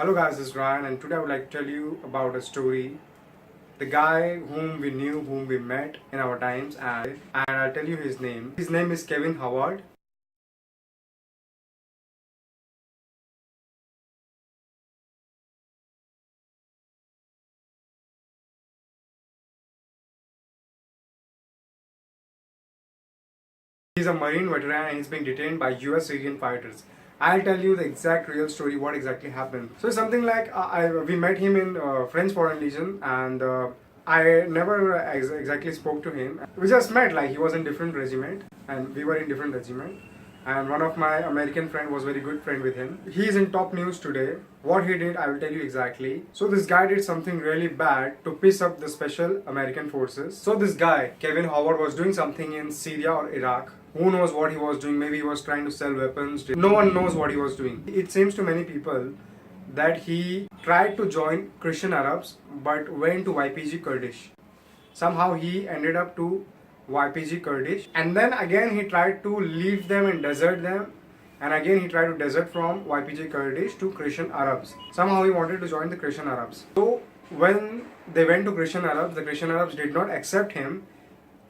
Hello guys, this is Ryan and today I would like to tell you about a story. The guy whom we knew, whom we met in our times, and I'll tell you his name. His name is Kevin Howard. He's a Marine veteran and he's being detained by US Syrian fighters. I'll tell you the exact real story, what exactly happened. So something like we met him in French Foreign Legion and I never exactly spoke to him. We just met, like he was in different regiment and we were in different regiment. And one of my American friend was very good friend with him. He is in top news today. What he did, I will tell you exactly. So this guy did something really bad to piss up the special American forces. So this guy, Kevin Howard, was doing something in Syria or Iraq. Who knows what he was doing? Maybe he was trying to sell weapons. No one knows what he was doing. It seems to many people that he tried to join Christian Arabs but went to YPG Kurdish. Somehow he ended up to YPG Kurdish, and then again he tried to leave them and desert them, and again he tried to desert from YPG Kurdish to Christian Arabs. Somehow he wanted to join the Christian Arabs. So when they went to Christian Arabs, the Christian Arabs did not accept him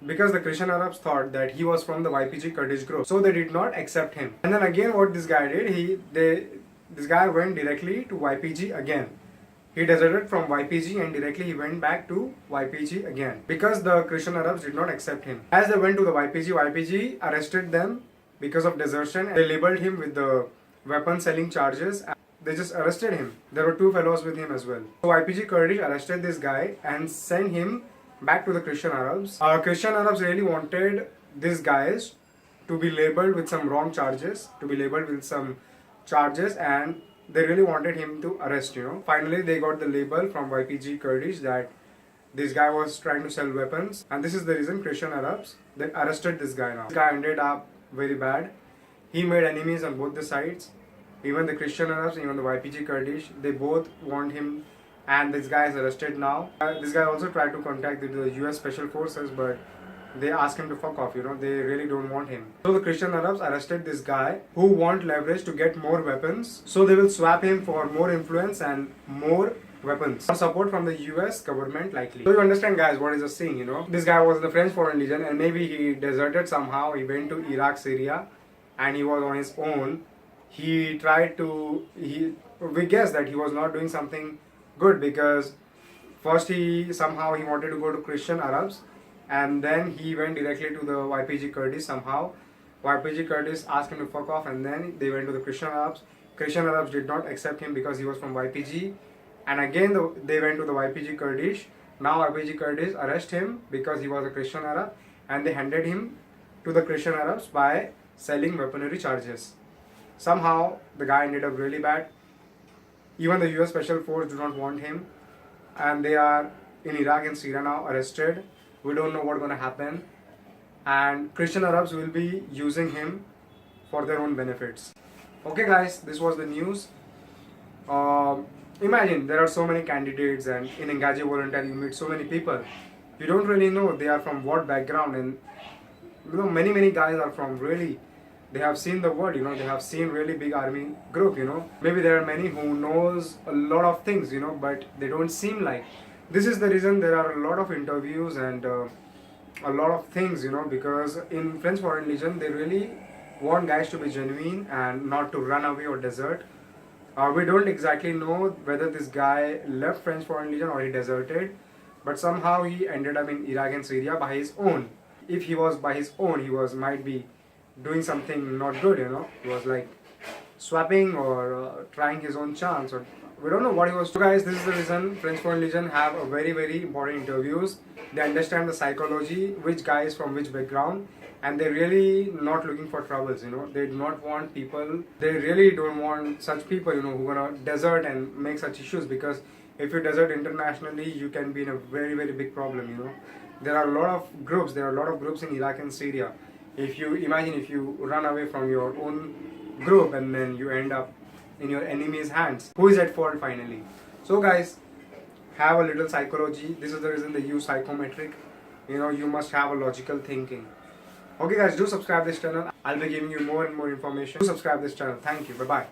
because the Christian Arabs thought that he was from the YPG Kurdish group. So they did not accept him. And then again what this guy did, this guy went directly to YPG again. He deserted from YPG and directly he went back to YPG again because the Christian Arabs did not accept him. As they went to the YPG arrested them because of desertion. They labeled him with the weapon selling charges. They just arrested him. There were two fellows with him as well. So YPG Kurdish arrested this guy and sent him back to the Christian Arabs. Christian Arabs really wanted these guys to be labeled with some wrong charges, and they really wanted him to arrest, Finally, they got the label from YPG Kurdish that this guy was trying to sell weapons, and this is the reason Christian Arabs, they arrested this guy now. This guy ended up very bad. He made enemies on both the sides. Even the Christian Arabs, even the YPG Kurdish, they both want him, and this guy is arrested now. This guy also tried to contact the US Special Forces, but they ask him to fuck off, they really don't want him. So the Christian Arabs arrested this guy who want leverage to get more weapons. So they will swap him for more influence and more weapons. Support from the US government likely. So you understand guys what is the thing, This guy was in the French Foreign Legion and maybe he deserted somehow. He went to Iraq, Syria and he was on his own. We guess that he was not doing something good because first he wanted to go to Christian Arabs. And then he went directly to the YPG Kurdish somehow. YPG Kurdish asked him to fuck off and then they went to the Christian Arabs. Christian Arabs did not accept him because he was from YPG. And again they went to the YPG Kurdish. Now YPG Kurdish arrest him because he was a Christian Arab. And they handed him to the Christian Arabs by selling weaponry charges. Somehow the guy ended up really bad. Even the US Special Force do not want him. And they are in Iraq and Syria now arrested. We don't know what's going to happen, and Christian Arabs will be using him for their own benefits. Okay guys, this was the news. Imagine there are so many candidates, and in Engage Volunteer you meet so many people. You don't really know they are from what background, and many guys are from really, they have seen the world, they have seen really big army group, Maybe there are many who knows a lot of things, but they don't seem like. This is the reason there are a lot of interviews and a lot of things, because in French Foreign Legion, they really want guys to be genuine and not to run away or desert. We don't exactly know whether this guy left French Foreign Legion or he deserted, but somehow he ended up in Iraq and Syria by his own. If he was by his own, he might be doing something not good, He was like swapping or trying his own chance, or we don't know what he was. So guys, this is the reason French Foreign Legion have a very important interviews. They understand the psychology, which guy is from which background, and they're really not looking for troubles, They do not want people, they really don't want such people, who are gonna desert and make such issues, because if you desert internationally, you can be in a very big problem, There are a lot of groups, in Iraq and Syria. If you imagine if you run away from your own group and then you end up in your enemy's hands, who is at fault finally? So guys, have a little psychology. This is the reason they use psychometric. You must have a logical thinking. Okay guys, do subscribe this channel. I'll be giving you more and more information. Do subscribe this channel. Thank you. Bye bye.